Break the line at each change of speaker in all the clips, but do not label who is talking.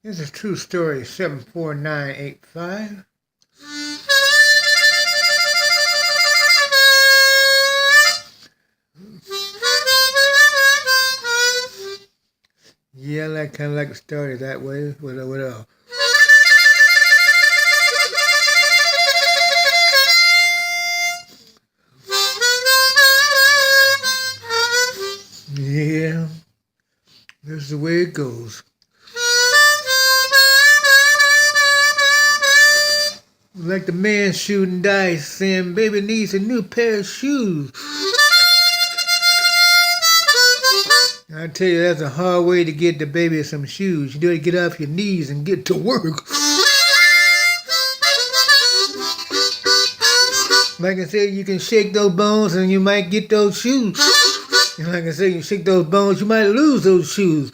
This is True Story 74985. Yeah, I kind of like to start it that way with a yeah, this is the way it goes. Like the man shooting dice saying baby needs a new pair of shoes. I tell you, that's a hard way to get the baby some shoes. You got to get off your knees and get to work. Like I said, you can shake those bones and you might get those shoes. And like I said, you shake those bones, you might lose those shoes.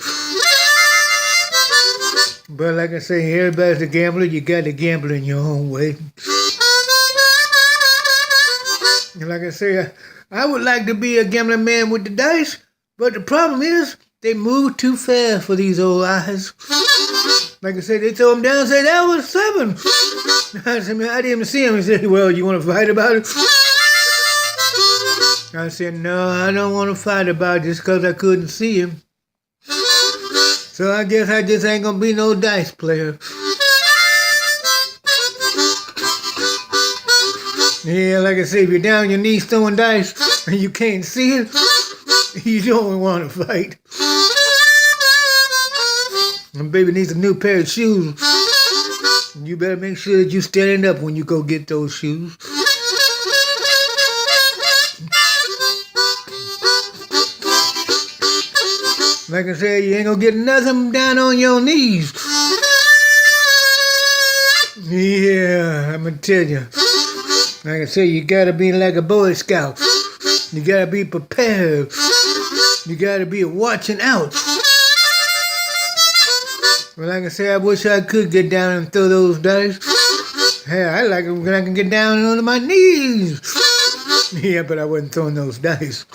But like I say, everybody's a gambler. You got to gamble in your own way. And like I say, I would like to be a gambling man with the dice, but the problem is they move too fast for these old eyes. Like I said, they throw them down and say, that was 7. I said, man, I didn't even see him. He said, well, you want to fight about it? I said, no, I don't want to fight about it just because I couldn't see him. So I guess I just ain't going to be no dice player. Yeah, like I said, if you're down on your knees throwing dice and you can't see it, you don't want to fight. And baby needs a new pair of shoes. You better make sure that you standing up when you go get those shoes. Like I said, you ain't gonna get nothing down on your knees. Yeah, I'm gonna tell you. Like I said, you gotta be like a Boy Scout. You gotta be prepared. You gotta be watching out. Well, like I said, I wish I could get down and throw those dice. Hey, I like it when I can get down onto my knees. Yeah, but I wasn't throwing those dice.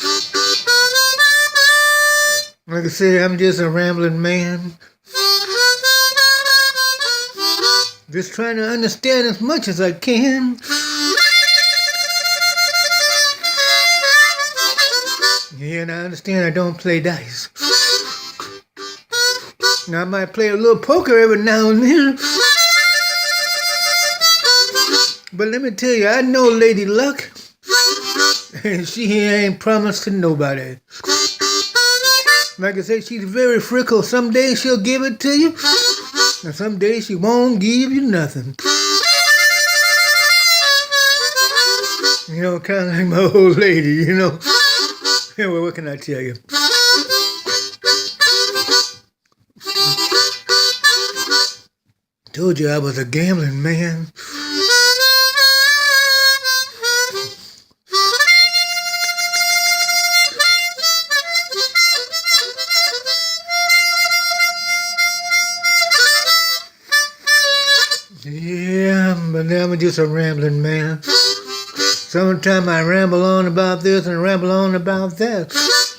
Like I said, I'm just a rambling man. Just trying to understand as much as I can. Yeah, and I understand I don't play dice. Now, I might play a little poker every now and then. But let me tell you, I know Lady Luck. And she ain't promised to nobody. Like I said, she's very fickle. Some days she'll give it to you. And some days she won't give you nothing. You know, kind of like my old lady, you know. Yeah, well, what can I tell you? Told you I was a gambling man. Yeah, but now I'm just a rambling man. Sometimes I ramble on about this and ramble on about that.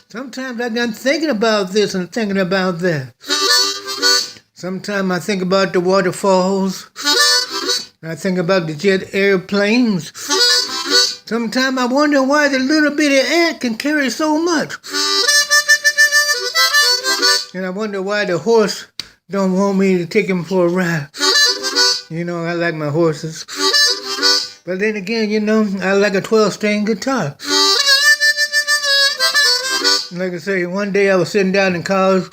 Sometimes I'm thinking about this and thinking about that. Sometimes I think about the waterfalls. I think about the jet airplanes. Sometimes I wonder why the little bitty ant can carry so much. And I wonder why the horse don't want me to take him for a ride. You know, I like my horses. But then again, you know, I like a 12-string guitar. Like I say, one day I was sitting down in college.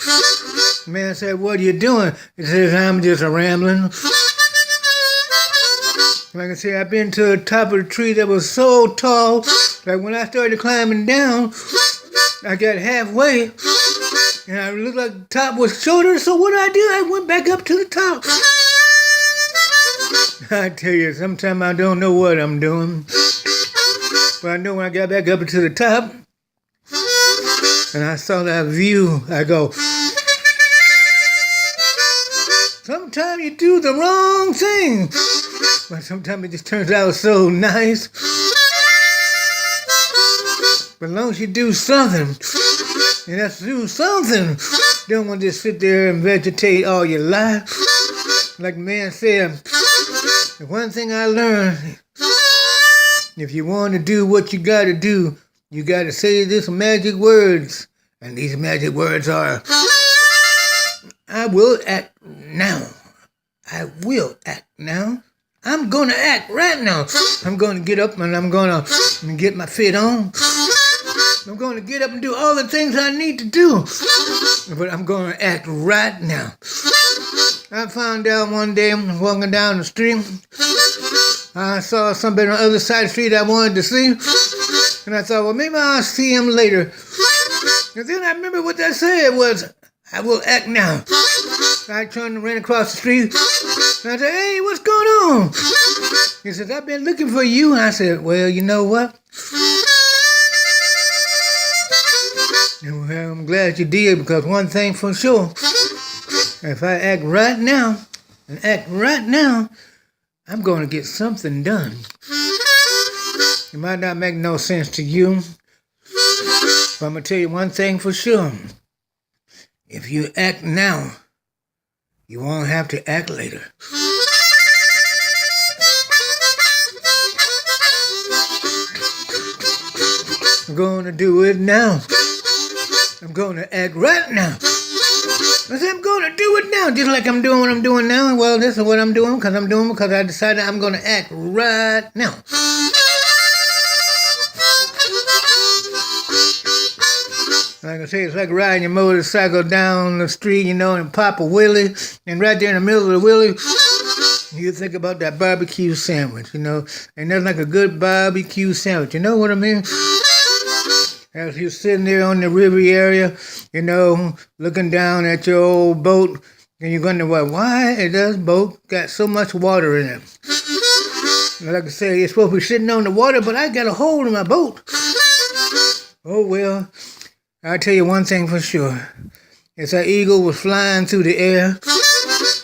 The man said, what are you doing? He says, I'm just a rambling. Like I say, I've been to the top of the tree that was so tall that when I started climbing down, I got halfway. And I looked like the top was shorter, so what I did, I went back up to the top. I tell you, sometimes I don't know what I'm doing. But I know when I got back up to the top, and I saw that view, I go, sometimes you do the wrong thing, but sometimes it just turns out so nice. But as long as you do something, you have to do something. You don't want to just sit there and vegetate all your life. Like the man said, the one thing I learned, if you want to do what you got to do, you got to say these magic words. And these magic words are, I will act now. I will act now. I'm going to act right now. I'm going to get up and I'm going to get my fit on. I'm going to get up and do all the things I need to do. But I'm going to act right now. I found out one day walking down the street, I saw somebody on the other side of the street I wanted to see. And I thought, well, maybe I'll see him later. And then I remember what that said was, I will act now. I turned and ran across the street. And I said, hey, what's going on? He says, I've been looking for you. And I said, well, you know what? Well, I'm glad you did, because one thing for sure, if I act right now, I'm going to get something done. It might not make no sense to you, but I'm going to tell you one thing for sure. If you act now, you won't have to act later. I'm going to do it now. I'm going to act right now. I said, I'm going to do it now, just like I'm doing what I'm doing now. Well, this is what I'm doing because I decided I'm going to act right now. Like I say, it's like riding your motorcycle down the street, and pop a wheelie, and right there in the middle of the wheelie, you think about that barbecue sandwich, and nothing like a good barbecue sandwich. You know what I mean? As you're sitting there on the river area, looking down at your old boat, and you're wondering, why is this boat got so much water in it? Like I say, you're supposed to be sitting on the water, but I got a hole in my boat. Oh, well, I'll tell you one thing for sure. As that eagle was flying through the air,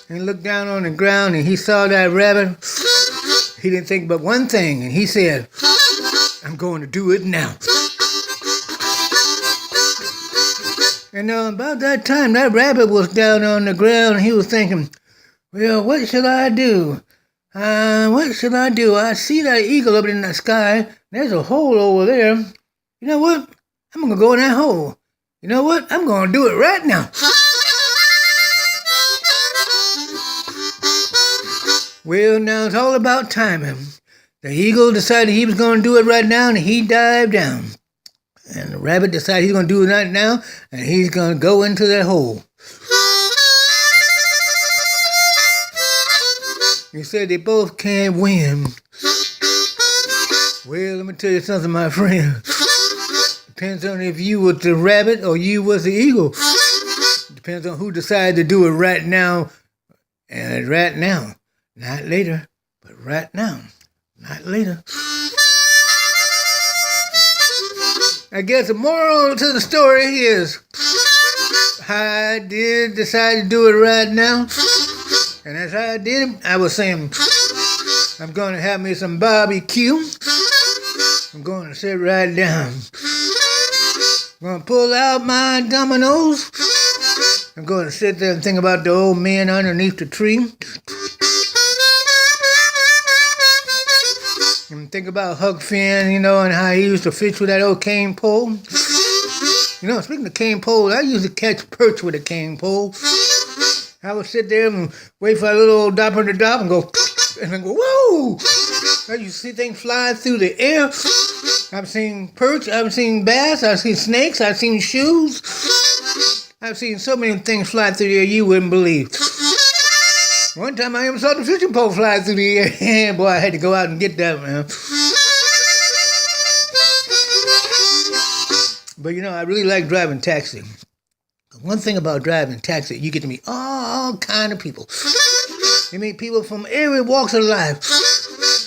and he looked down on the ground, and he saw that rabbit, he didn't think but one thing, and he said, I'm going to do it now. And about that time, that rabbit was down on the ground, and he was thinking, well, what should I do? What should I do? I see that eagle up in the sky. There's a hole over there. You know what? I'm going to go in that hole. You know what? I'm going to do it right now. Well, now it's all about timing. The eagle decided he was going to do it right now, and he dived down. And the rabbit decided he's going to do it right now, and he's going to go into that hole. He said they both can't win. Well, let me tell you something, my friend. Depends on if you was the rabbit or you was the eagle. Depends on who decided to do it right now. And right now. Not later, but right now. Not later. I guess the moral to the story is I did decide to do it right now. And as I did it, I was saying, I'm going to have me some barbecue. I'm going to sit right down. I'm going to pull out my dominoes. I'm going to sit there and think about the old man underneath the tree. And think about Huck Finn, and how he used to fish with that old cane pole. Speaking of cane pole, I used to catch perch with a cane pole. I would sit there and wait for a little old dopper to drop and go, whoa! I used to see things flying through the air. I've seen perch, I've seen bass, I've seen snakes, I've seen shoes. I've seen so many things fly through the air you wouldn't believe. One time I even saw the fishing pole fly through the air. Boy, I had to go out and get that, man. But I really like driving taxi. One thing about driving taxi, you get to meet all kind of people. You meet people from every walks of life.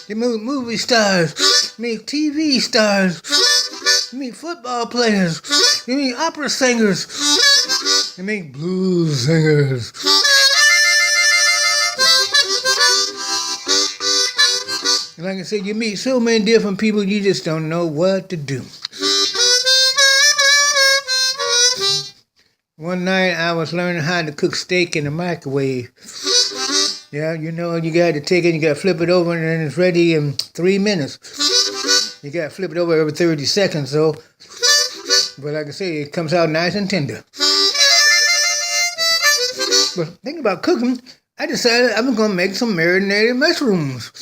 You meet movie stars, you meet TV stars, you meet football players, you meet opera singers, you meet blues singers. And like I said, you meet so many different people, you just don't know what to do. One night, I was learning how to cook steak in the microwave. Yeah, you know, you got to take it, you got to flip it over, and then it's ready in 3 minutes. You got to flip it over every 30 seconds, so. But like I say, it comes out nice and tender. But thinking about cooking, I decided I'm going to make some marinated mushrooms.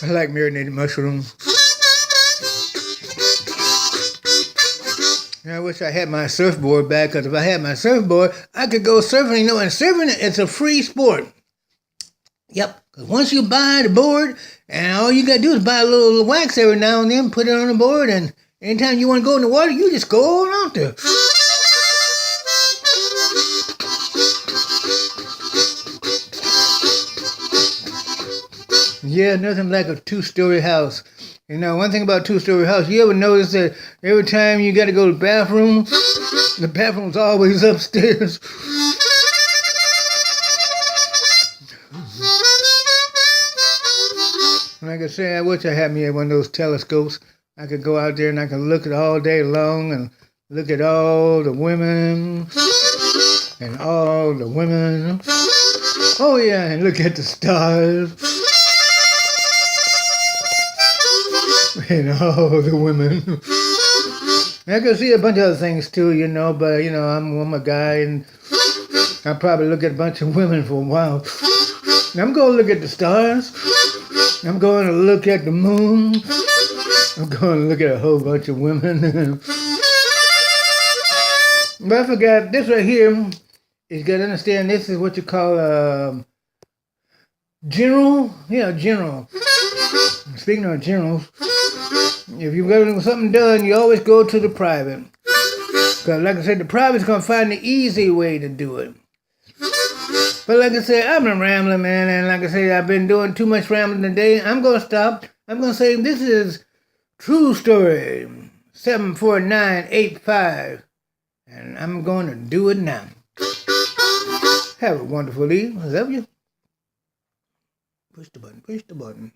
I like marinated mushrooms. I wish I had my surfboard back, because if I had my surfboard, I could go surfing. You know, and surfing, it's a free sport. Yep, because once you buy the board, and all you got to do is buy a little wax every now and then, put it on the board, and anytime you want to go in the water, you just go on out there. Yeah, nothing like a two-story house. You know, one thing about a two-story house, you ever notice that every time you got to go to the bathroom's always upstairs? Like I say, I wish I had me one of those telescopes. I could go out there and I could look at all day long and look at all the women and all the women. Oh yeah, and look at the stars and all the women. I could see a bunch of other things too, you know, but you know, I'm a guy and I probably look at a bunch of women for a while. I'm going to look at the stars. I'm going to look at the moon. I'm going to look at a whole bunch of women. But I forgot, this right here, you got to understand, this is what you call general. Yeah, general. Speaking of generals, if you've got something done, you always go to the private. Because like I said, the private's going to find the easy way to do it. But like I said, I've been rambling, man, and like I said, I've been doing too much rambling today. I'm going to stop. I'm going to say this is True Story 74985, and I'm going to do it now. Have a wonderful evening. I love you. Push the button.